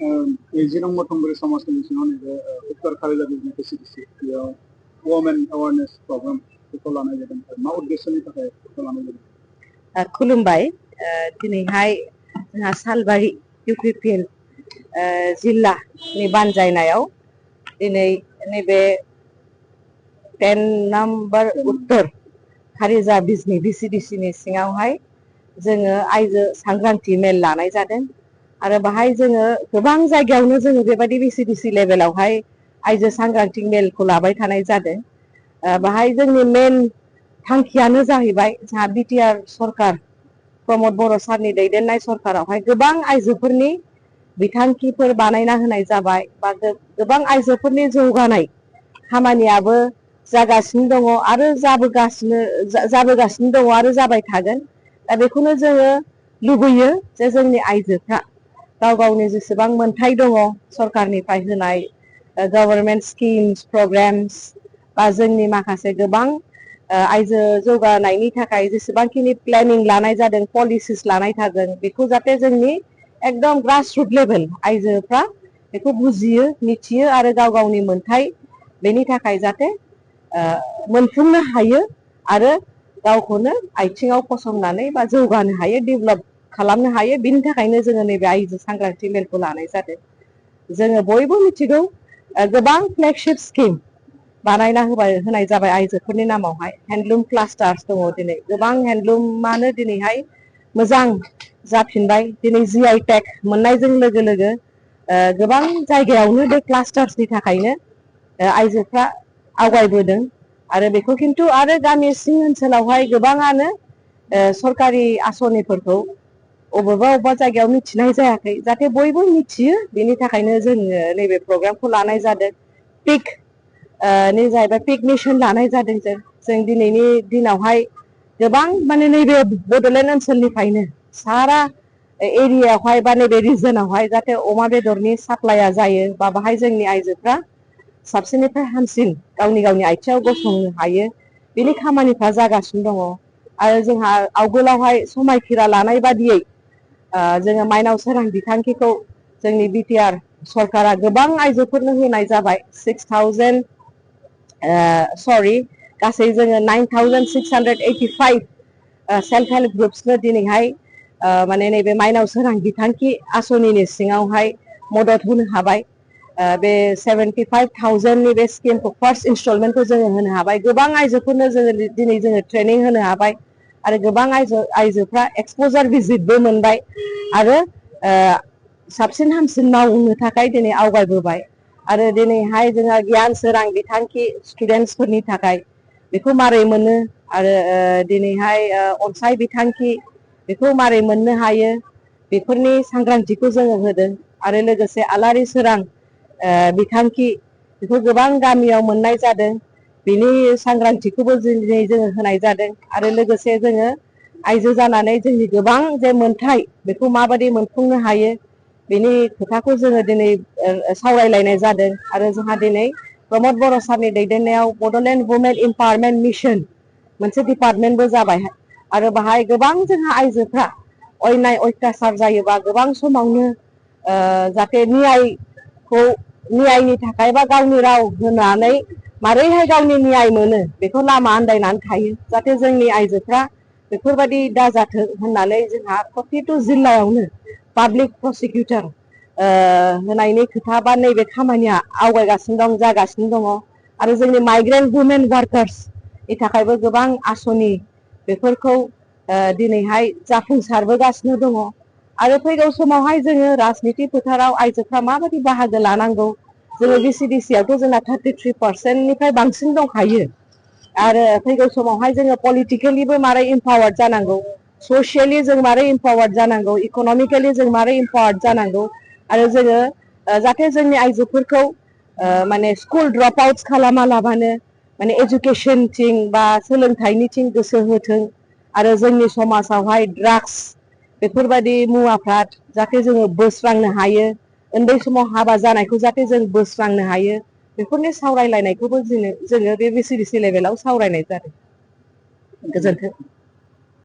नैजि नं मथंगुरि समाजनि सिङाव नैबे उत्तर खारेला बिजनेस फेसिलिटि बेयाव वमेन एवारनेस प्रग्राम बेखौ लानाय जादों मा उद्देশ্যनि थाखाय बेखौ लानाय जादों खुलुमबाय दिनैहाय जोंहा सालबारि इउपिपिएल जिल्लानि बानजायनायाव दिनै नैबे 10 नम्बर उत्तर खारिजा बिजनी भिसिडिसिनि सिङावहाय जोङो आइजो सांग्रांथि मेल लानाय जादों आरो बाहाय जोङो गोबां जायगायावनो जोङो बेबायदि भिसिडिसि लेभेलावहाय आइजो सांग्रांथि मेलखौ लाबाय थानाय जादों बाहाय जोंनि मेन थांखियानो जाहैबाय जोंहा बिटिआर सरकार प्रमद बर' सारनि दैदेननाय सरकारावहाय गोबां आइजोफोरनि बिथांखिफोर बानायना होनाय जाबाय बा गोबां आइजोफोरनि जौगानाय खामानियाबो जागासिनो दङ आरो जाबोगासिनो दङ आरो जाबाय थागोन दा बेखौनो जोङो लुबैयो जे जोंनि आइजोफ्रा गाव गावनि जेसेबां मोनथाय दङ सरकारनिफ्राय होनाय गभर्नमेन्ट स्किम्स प्रग्राम्स बा जोंनि माखासे गोबां आइजो जौगानायनि थाखाय जेसेबांखिनि प्लेनिं लानाय जादों पलिसिस लानाय थागोन बेखौ जाहाथे जोंनि एकदम ग्रासरुट लेभेल आइजोफ्रा बेखौ बुजियो मिथियो आरो गाव गावनि मोनथाय बेनि थाखाय जाहाथे मोनफुंनो हायो आरो गावखौनो आथिङाव गसंनानै बा जौगानो हायो डेभेलप खालामनो हायो बिनि थाखायनो जोङो नैबे आइजो सांग्रांथि मेलखौ लानाय जादों जोङो बयबो मिथिगौ गोबां फ्लेगशिप स्किम बानायना होनाय जाबाय आइजोफोरनि नामावहाय हेन्डलुम क्लास्टार्स दङ दिनै गोबां हेन्डलुमानो दिनैहाय मोजां जाफिनबाय दिनै GI टेग मोननायजों लोगो लोगो गोबां जायगायावनो बे क्लास्टार्सनि थाखायनो आइजोफ्रा आवगायबोदों आरो बेखौ खिन्थु आरो गामि सिं ओनसोलावहाय गोबाङानो सरकारि आसनिफोरखौ अबेबा जायगायाव मिथिनाय जायाखै जाहाथे बयबो मिथियो बेनि थाखायनो जोङो नैबे प्रग्रामखौ लानाय जादों पिक जाहैबाय पिक मिशन लानाय जादों जों दिनैनि दिनावहाय गोबां माने नैबे बड'लेण्ड ओनसोलनिफ्रायनो सारा एरियायावहाय बा नैबे रिजनावहाय जाहाथे अमा बेदरनि साप्लाया जायो बा बाहाय जोंनि आइजोफ्रा साबसिननिफ्राय हामसिन गावनि आथिङाव गसंनो हायो बेनि खामानिफ्रा जागासिनो दङ आरो जोंहा आवगोलावहाय समायखिरा लानाय बादियै जोङो माइनाव सोरां बिथांखिखौ जोंनि बिटिआर सरकारा गोबां आइजोफोरनो होनाय जाबाय गासै जोङो 9685 सेल्फ हेल्प ग्रुप्सनो दिनैहाय माने नैबे माइनाव सोरां बिथांखि आसनिनि सिङावहाय मदद होनो हाबाय बे 75,000नि बे स्किमखौ फार्स्ट इनस्टलमेन्टखौ जोङो होनो हाबाय गोबां आइजोफोरनो जोङो दिनै जोङो ट्रेनिं होनो हाबाय आरो गोबां आइजोफ्रा एक्सप'जार भिजिटबो मोनबाय आरो साबसिन हामसिन मावनो थाखाय दिनै आवगायबोबाय आरो दिनैहाय जोंहा गियान सोरां बिथांखि स्टुडेन्टसफोरनि थाखाय बेखौ मारै मोनो आरो दिनैहाय अनसाय बिथांखि बेखौ मारै मोननो हायो बेफोरनि सांग्रांथिखौ जोङो होदों आरो लोगोसे आलारि सोरां बिथांखि बेखौ गोबां गामियाव मोननाय जादों बिनि सांग्रांथिखौबो दिनै जोङो होनाय जादों आरो लोगोसे जोङो आइजो जानानै जोंनि गोबां जे मोनथाय बेखौ माबायदि मोनफुंनो हायो बेनि खोथाखौ जोङो दिनै सावरायलायनाय जादों आरो जोंहा दिनै प्रमद बर' सारनि दैदेननायाव बड'लेण्ड वुमेन इम्पावारमेन्ट मिशन मोनसे डिपार्टमेन्टबो जाबाय आरो बाहाय गोबां जोंहा आइजोफ्रा अयनाय अयथासार जायोबा गोबां समावनो जाहाथे नियायनि थाखाय बा गावनि राव होनानै मारैहाय गावनि नियाय मोनो बेखौ लामा आन्दायनानै थायो जाहाथे जोंनि आइजोफ्रा बेफोरबायदि दाजाथों होननानै जोंहा प्रतिथु जिल्लायावनो पाब्लिक प्रसिकिउटर होनायनि खोथा बा नैबे खामानिया आवगायगासिनो दं जागासिनो दङ आरो जोंनि माइग्रेन्ट वुमेन वार्कार्सनि थाखायबो गोबां आसनि बेफोरखौ दिनैहाय जाफुंसारबोगासिनो दङ आरो फैगौ समावहाय जोङो राजनिति फोथाराव आइजोफ्रा माबायदि बाहागो लानांगौ जोङो भिसिडिसियावथ' जोंना 33% बांसिन दंखायो आरो फैगौ समावहाय जोङो पलिटिकेलिबो मारै इम्पावार्ड जानांगौ ससियेलि जों मारै इम्पावार्ड जानांगौ इक'नमिकेलि जों मारै इम्पावार्ड जानांगौ आरो जोङो जाहाथे जोंनि आइजोफोरखौ माने स्कुल ड्रप आउट खालामालाबानो माने एजुकेसनथिं बा सोलोंथाइनिथिं गोसो होथों आरो जोंनि समाजावहाय ड्राग्स बेफोरबायदि मुवाफ्रा जाहाथे जोङो बोस्रांनो हायो उन्दै समाव हाबा जानायखौ जाहाथे जों बोस्रांनो हायो बेफोरनि सावरायलायनायखौबो जोङो बे भिसिडिसि लेभेलाव सावरायनाय जादों गोजोन्थों।